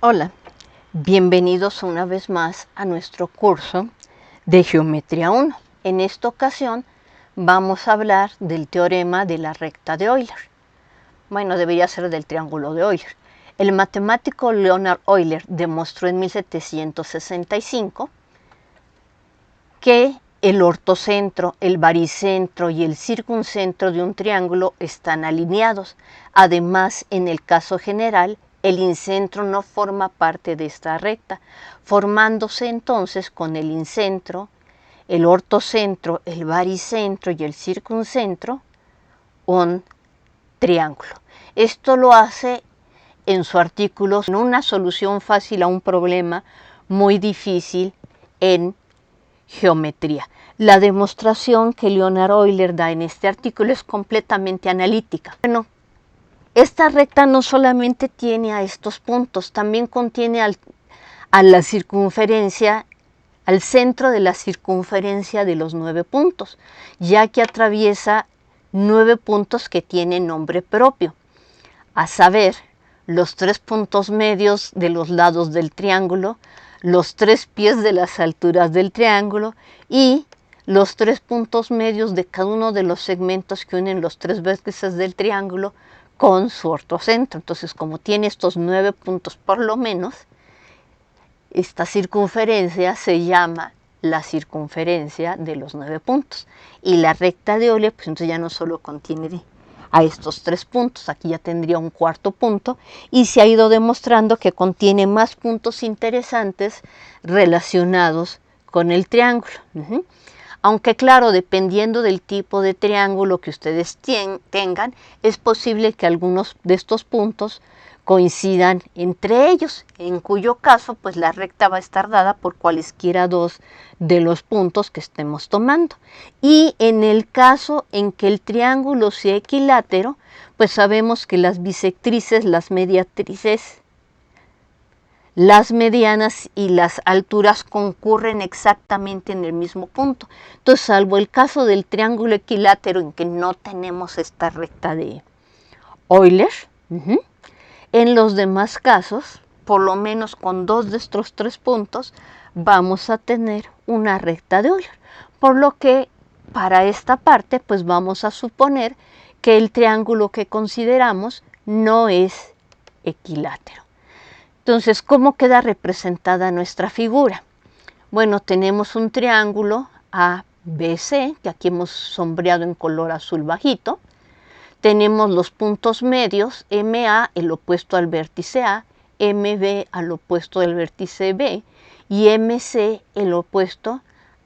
Hola, bienvenidos una vez más a nuestro curso de Geometría 1. En esta ocasión vamos a hablar del teorema de la recta de Euler. Bueno, debería ser del triángulo de Euler. El matemático Leonhard Euler demostró en 1765 que el ortocentro, el baricentro y el circuncentro de un triángulo están alineados. Además, en el caso general, el incentro no forma parte de esta recta, formándose entonces con el incentro, el ortocentro, el baricentro y el circuncentro un triángulo. Esto lo hace en su artículo en una solución fácil a un problema muy difícil en geometría. La demostración que Leonhard Euler da en este artículo es completamente analítica. Bueno, esta recta no solamente tiene a estos puntos, también contiene a la circunferencia, al centro de la circunferencia de los 9 puntos, ya que atraviesa 9 puntos que tienen nombre propio, a saber, los 3 puntos medios de los lados del triángulo, los 3 pies de las alturas del triángulo y los 3 puntos medios de cada uno de los segmentos que unen los 3 vértices del triángulo con su ortocentro. Entonces, como tiene estos 9 puntos por lo menos, esta circunferencia se llama la circunferencia de los 9 puntos. Y la recta de Euler, pues entonces ya no solo contiene a estos 3 puntos, aquí ya tendría un cuarto punto, y se ha ido demostrando que contiene más puntos interesantes relacionados con el triángulo. Aunque claro, dependiendo del tipo de triángulo que ustedes tengan, es posible que algunos de estos puntos coincidan entre ellos, en cuyo caso pues la recta va a estar dada por cualesquiera dos de los puntos que estemos tomando. Y en el caso en que el triángulo sea equilátero, pues sabemos que las bisectrices, las mediatrices, las medianas y las alturas concurren exactamente en el mismo punto. Entonces, salvo el caso del triángulo equilátero en que no tenemos esta recta de Euler, en los demás casos, por lo menos con 2 de estos 3 puntos, vamos a tener una recta de Euler. Por lo que para esta parte, pues vamos a suponer que el triángulo que consideramos no es equilátero. Entonces, ¿cómo queda representada nuestra figura? Bueno, tenemos un triángulo ABC, que aquí hemos sombreado en color azul bajito. Tenemos los puntos medios, MA, el opuesto al vértice A, MB al opuesto del vértice B y MC, el opuesto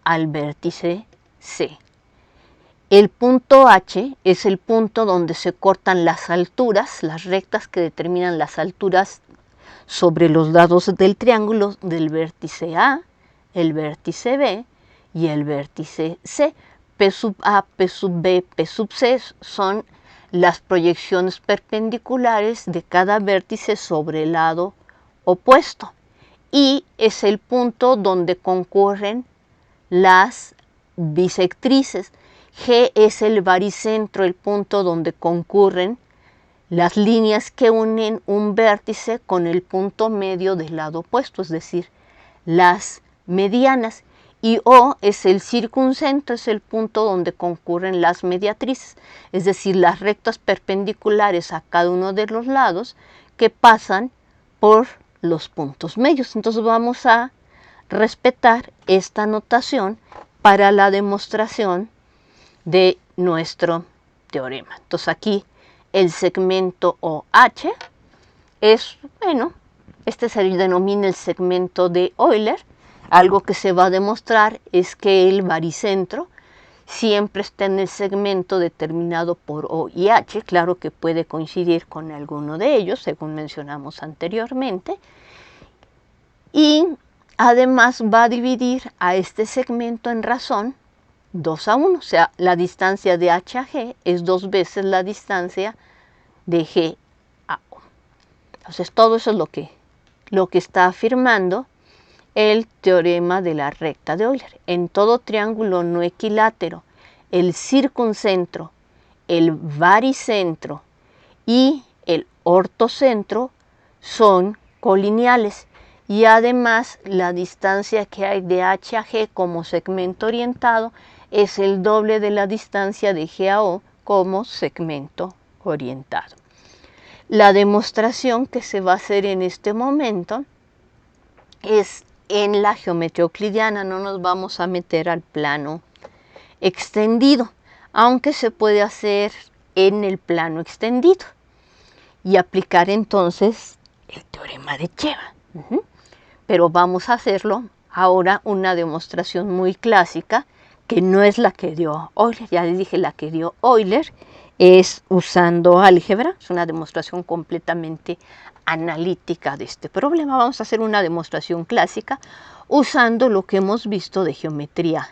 al vértice C. El punto H es el punto donde se cortan las alturas, las rectas que determinan las alturas sobre los lados del triángulo del vértice A, el vértice B y el vértice C. P sub A, P sub B, P sub C son las proyecciones perpendiculares de cada vértice sobre el lado opuesto. Y es el punto donde concurren las bisectrices. G es el baricentro, el punto donde concurren las líneas que unen un vértice con el punto medio del lado opuesto, es decir, las medianas. Y O es el circuncentro, es el punto donde concurren las mediatrices, es decir, las rectas perpendiculares a cada uno de los lados que pasan por los puntos medios. Entonces vamos a respetar esta notación para la demostración de nuestro teorema. Entonces aquí el segmento OH es, bueno, este se denomina el segmento de Euler. Algo que se va a demostrar es que el baricentro siempre está en el segmento determinado por O y H. Claro que puede coincidir con alguno de ellos, según mencionamos anteriormente. Y además va a dividir a este segmento en razón 2 a 1. O sea, la distancia de H a G es 2 veces la distancia de G a O. Entonces, todo eso es lo que está afirmando el teorema de la recta de Euler. En todo triángulo no equilátero, el circuncentro, el baricentro y el ortocentro son colineales y además la distancia que hay de H a G como segmento orientado es el doble de la distancia de G a O como segmento orientado. La demostración que se va a hacer en este momento es en la geometría euclidiana, no nos vamos a meter al plano extendido, aunque se puede hacer en el plano extendido y aplicar entonces el teorema de Cheva. Pero vamos a hacerlo ahora una demostración muy clásica que no es la que dio Euler. Ya les dije, la que dio Euler es usando álgebra, es una demostración completamente analítica de este problema. Vamos a hacer una demostración clásica usando lo que hemos visto de geometría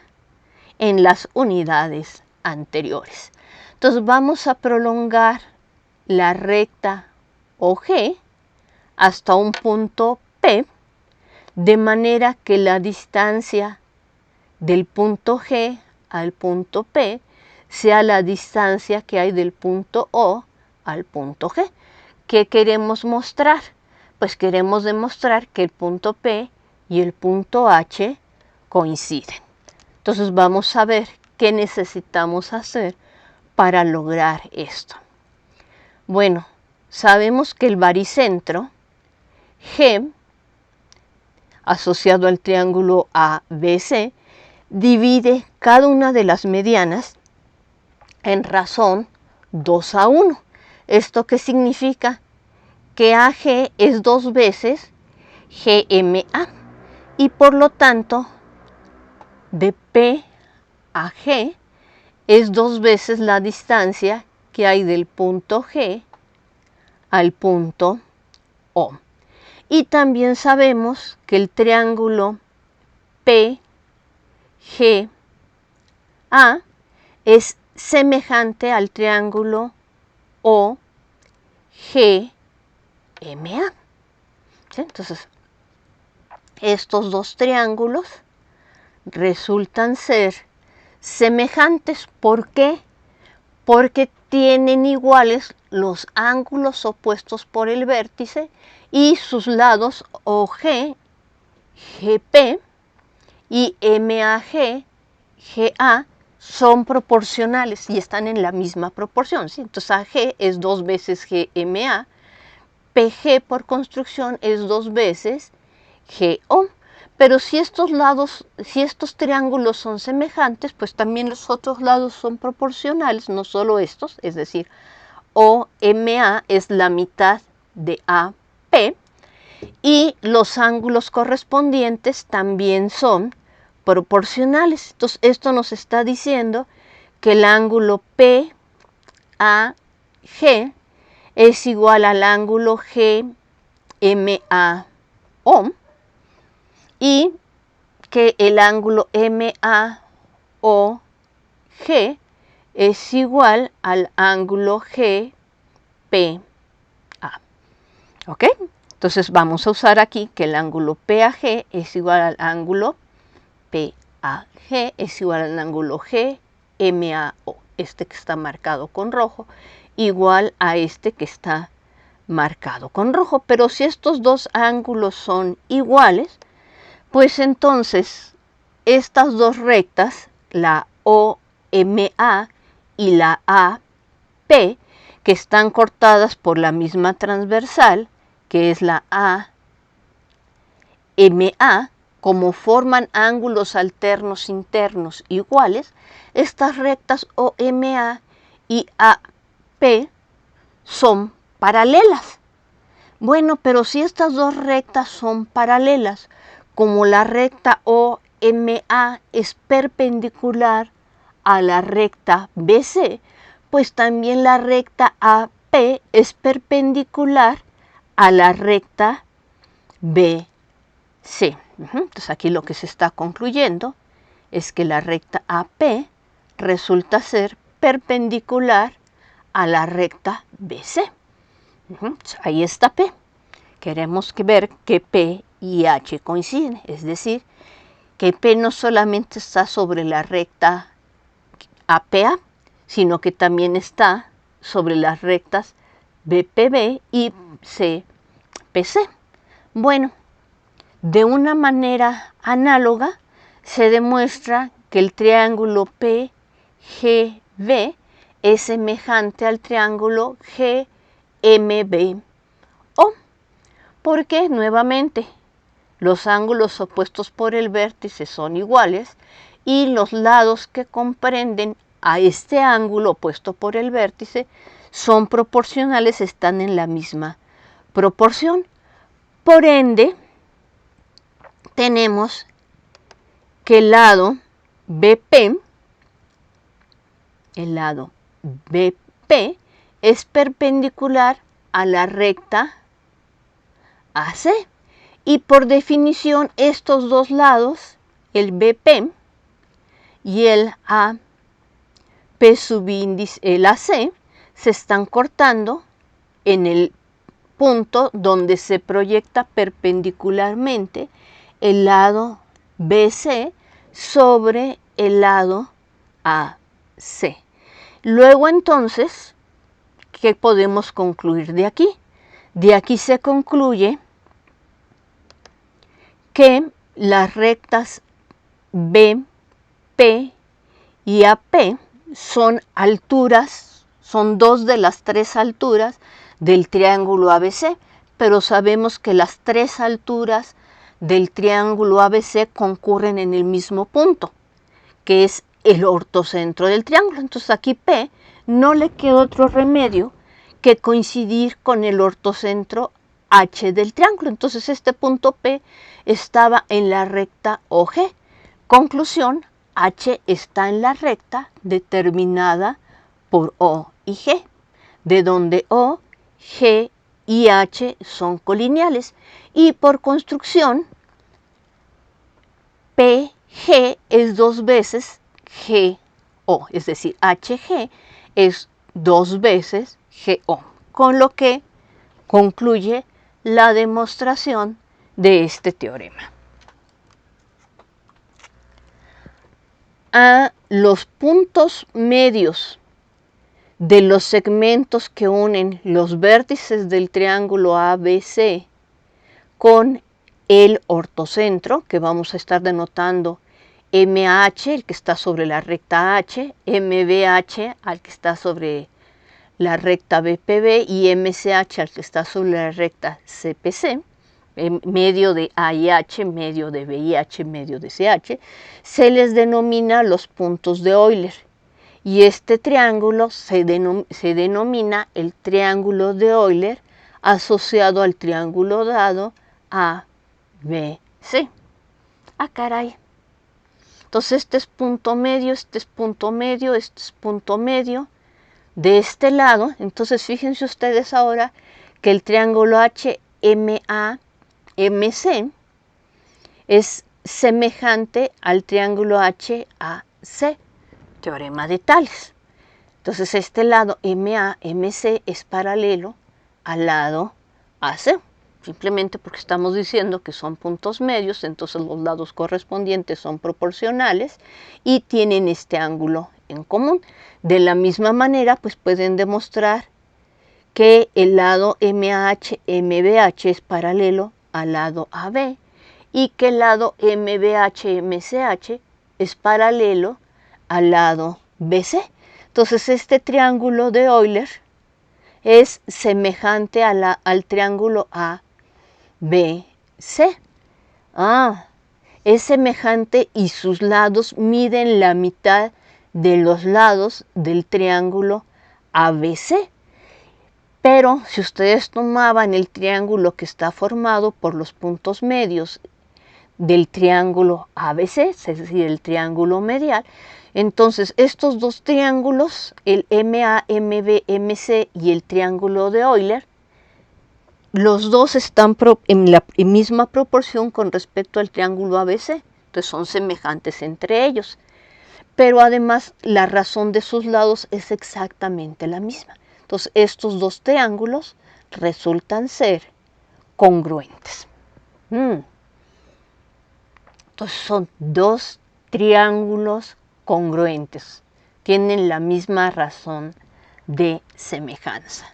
en las unidades anteriores. Entonces vamos a prolongar la recta OG hasta un punto P, de manera que la distancia del punto G al punto P sea la distancia que hay del punto O al punto G. ¿Qué queremos mostrar? Pues queremos demostrar que el punto P y el punto H coinciden. Entonces vamos a ver qué necesitamos hacer para lograr esto. Bueno, sabemos que el baricentro G asociado al triángulo ABC divide cada una de las medianas en razón 2:1. ¿Esto qué significa? Que AG es 2 veces GMA y por lo tanto de P a G es 2 veces la distancia que hay del punto G al punto O. Y también sabemos que el triángulo PGA es semejante al triángulo OGMA. ¿Sí? Entonces, estos dos triángulos resultan ser semejantes. ¿Por qué? Porque tienen iguales los ángulos opuestos por el vértice y sus lados OG, GP y MAG, GA son proporcionales y están en la misma proporción, ¿sí? Entonces AG es 2 veces GMA, PG por construcción es 2 veces GO. Pero si estos triángulos son semejantes, pues también los otros lados son proporcionales, no solo estos, es decir, OMA es la mitad de AP y los ángulos correspondientes también son proporcionales. Entonces, esto nos está diciendo que el ángulo PAG es igual al ángulo GMAO y que el ángulo MAOG es igual al ángulo GPA. ¿Ok? Entonces vamos a usar aquí que el ángulo PAG es igual al ángulo PAG es igual al ángulo GMAO, este que está marcado con rojo, igual a este que está marcado con rojo. Pero si estos dos ángulos son iguales, pues entonces estas dos rectas, la OMA y la AP, que están cortadas por la misma transversal, que es la AMA, como forman ángulos alternos internos iguales, estas rectas OMA y AP son paralelas. Bueno, pero si estas dos rectas son paralelas, como la recta OMA es perpendicular a la recta BC, pues también la recta AP es perpendicular a la recta BC. Entonces aquí lo que se está concluyendo es que la recta AP resulta ser perpendicular a la recta BC. Ahí está P. Queremos ver que P y H coinciden, es decir, que P no solamente está sobre la recta APA, sino que también está sobre las rectas BPB y CPC. Bueno, de una manera análoga se demuestra que el triángulo PGB es semejante al triángulo GMBO, porque nuevamente los ángulos opuestos por el vértice son iguales y los lados que comprenden a este ángulo opuesto por el vértice son proporcionales, están en la misma proporción. Por ende, tenemos que el lado BP es perpendicular a la recta AC. Y por definición, estos dos lados, el BP y el AP subíndice, el AC, se están cortando en el punto donde se proyecta perpendicularmente el lado BC sobre el lado AC. Luego entonces, ¿qué podemos concluir de aquí? De aquí se concluye que las rectas BP y AP son alturas, son dos de las tres alturas del triángulo ABC, pero sabemos que las tres alturas del triángulo ABC concurren en el mismo punto, que es el ortocentro del triángulo. Entonces aquí P no le queda otro remedio que coincidir con el ortocentro H del triángulo. Entonces este punto P estaba en la recta OG. Conclusión, H está en la recta determinada por O y G, de donde O, G y H son colineales. Y por construcción, PG es dos veces GO, es decir, HG es dos veces GO, con lo que concluye la demostración de este teorema. A los puntos medios de los segmentos que unen los vértices del triángulo ABC con el ortocentro, que vamos a estar denotando MH, el que está sobre la recta H, MBH, al que está sobre la recta BPB, y MCH, al que está sobre la recta CPC, medio de A y H, medio de B y H, medio de CH, se les denomina los puntos de Euler. Y este triángulo se denomina el triángulo de Euler asociado al triángulo dado ABC. Ah, caray. Entonces este es punto medio, este es punto medio, este es punto medio. De este lado, entonces fíjense ustedes ahora que el triángulo HMAMC es semejante al triángulo HAC, teorema de Tales. Entonces este lado MAMC es paralelo al lado AC, simplemente porque estamos diciendo que son puntos medios, entonces los lados correspondientes son proporcionales y tienen este ángulo en común. De la misma manera, pues pueden demostrar que el lado MAH-MBH es paralelo al lado AB y que el lado MBH-MCH es paralelo al lado BC. Entonces este triángulo de Euler es semejante a al triángulo ABC. Es semejante y sus lados miden la mitad de los lados del triángulo ABC. Pero si ustedes tomaban el triángulo que está formado por los puntos medios del triángulo ABC, es decir, el triángulo medial, entonces estos dos triángulos, el MAMBMC y el triángulo de Euler, los dos están en la misma proporción con respecto al triángulo ABC, entonces son semejantes entre ellos. Pero además la razón de sus lados es exactamente la misma. Entonces estos dos triángulos resultan ser congruentes. Entonces son dos triángulos congruentes. tienen la misma razón de semejanza.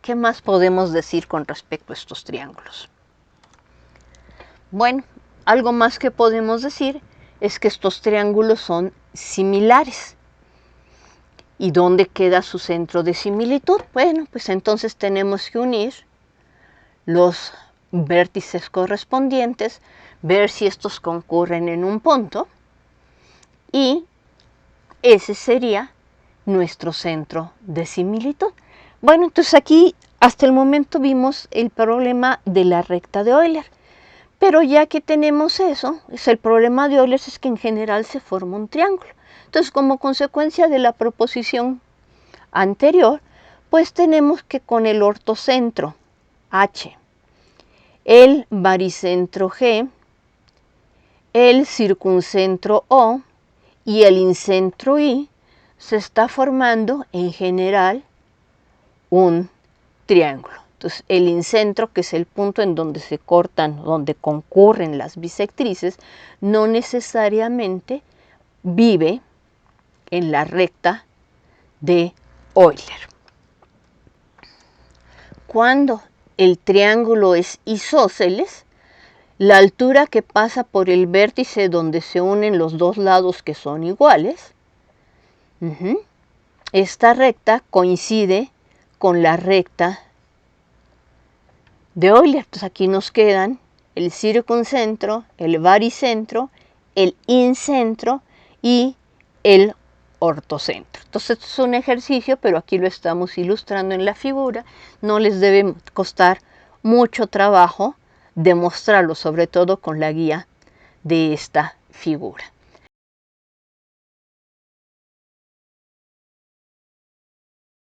¿Qué más podemos decir con respecto a estos triángulos? Bueno, algo más que podemos decir es que estos triángulos son similares. ¿Y dónde queda su centro de similitud? Bueno, pues entonces tenemos que unir los vértices correspondientes, ver si estos concurren en un punto, y ese sería nuestro centro de similitud. Bueno, entonces aquí hasta el momento vimos el problema de la recta de Euler, pero ya que tenemos eso, el problema de Euler es que en general se forma un triángulo. Entonces, como consecuencia de la proposición anterior, pues tenemos que con el ortocentro H, el baricentro G, el circuncentro O y el incentro I, se está formando en general un triángulo. Entonces, el incentro, que es el punto en donde se cortan, donde concurren las bisectrices, no necesariamente vive en la recta de Euler. Cuando el triángulo es isósceles, la altura que pasa por el vértice donde se unen los dos lados que son iguales, esta recta coincide con la recta de Euler. Entonces aquí nos quedan el circuncentro, el baricentro, el incentro y el ortocentro. Entonces esto es un ejercicio, pero aquí lo estamos ilustrando en la figura. No les debe costar mucho trabajo demostrarlo, sobre todo con la guía de esta figura.